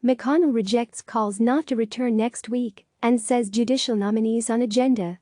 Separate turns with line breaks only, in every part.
McConnell rejects calls not to return next week and says judicial nominees on agenda.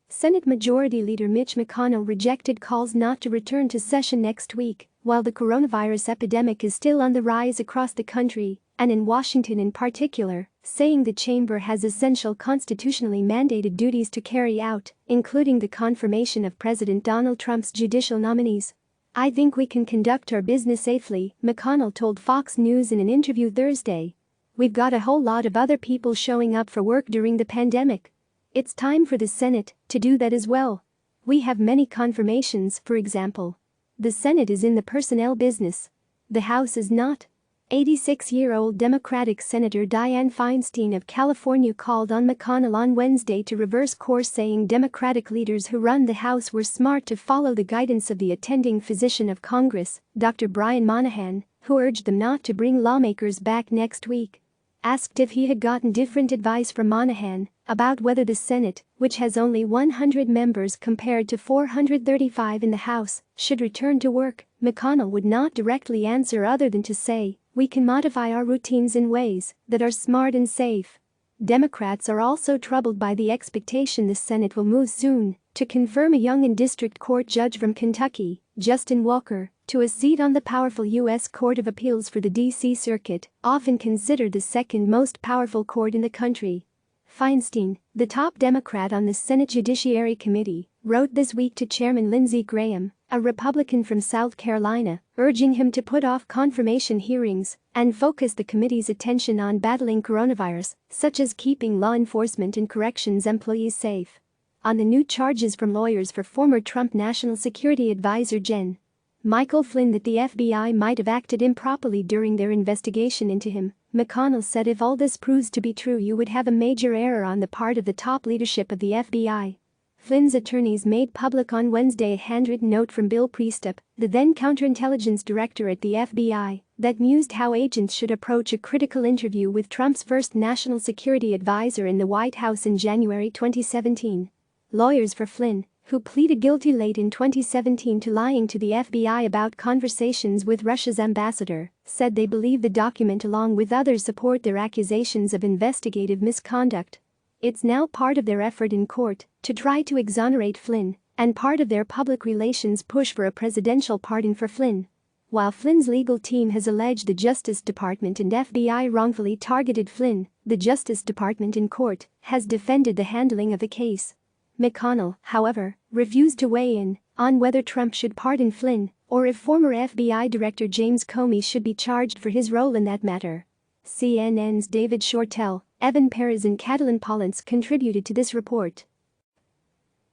Senate Majority Leader Mitch McConnell rejected calls not to return to session next week, while the coronavirus epidemic is still on the rise across the country, and in Washington in particular, saying the chamber has essential constitutionally mandated duties to carry out, including the confirmation of President Donald Trump's judicial nominees. "I think we can conduct our business safely," McConnell told Fox News in an interview Thursday. "We've got a whole lot of other people showing up for work during the pandemic. It's time for the Senate to do that as well. We have many confirmations, for example. The Senate is in the personnel business. The House is not." 86-year-old Democratic Senator Dianne Feinstein of California called on McConnell on Wednesday to reverse course, saying Democratic leaders who run the House were smart to follow the guidance of the attending physician of Congress, Dr. Monahan, who urged them not to bring lawmakers back next week. Asked if he had gotten different advice from Monahan about whether the Senate, which has only 100 members compared to 435 in the House, should return to work, McConnell would not directly answer other than to say, "We can modify our routines in ways that are smart and safe." Democrats are also troubled by the expectation the Senate will move soon to confirm a young and district court judge from Kentucky, Justin Walker, to a seat on the powerful U.S. Court of Appeals for the D.C. Circuit, often considered the second most powerful court in the country. Feinstein, the top Democrat on the Senate Judiciary Committee, wrote this week to Chairman Lindsey Graham, a Republican from South Carolina, urging him to put off confirmation hearings and focus the committee's attention on battling coronavirus, such as keeping law enforcement and corrections employees safe. On the new charges from lawyers for former Trump National Security Advisor Gen. Michael Flynn that the FBI might have acted improperly during their investigation into him, McConnell said if all this proves to be true, you would have a major error on the part of the top leadership of the FBI. Flynn's attorneys made public on Wednesday a handwritten note from Bill Priestap, the then counterintelligence director at the FBI, that mused how agents should approach a critical interview with Trump's first national security advisor in the White House in January 2017. Lawyers for Flynn, who pleaded guilty late in 2017 to lying to the FBI about conversations with Russia's ambassador, said they believe the document along with others support their accusations of investigative misconduct. It's now part of their effort in court to try to exonerate Flynn and part of their public relations push for a presidential pardon for Flynn. While Flynn's legal team has alleged the Justice Department and FBI wrongfully targeted Flynn, the Justice Department in court has defended the handling of the case. McConnell, however, refused to weigh in on whether Trump should pardon Flynn or if former FBI Director James Comey should be charged for his role in that matter. CNN's David Shortell, Evan Perez and Catalin Pollance contributed to this report.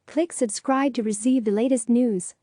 Click subscribe to receive the latest news.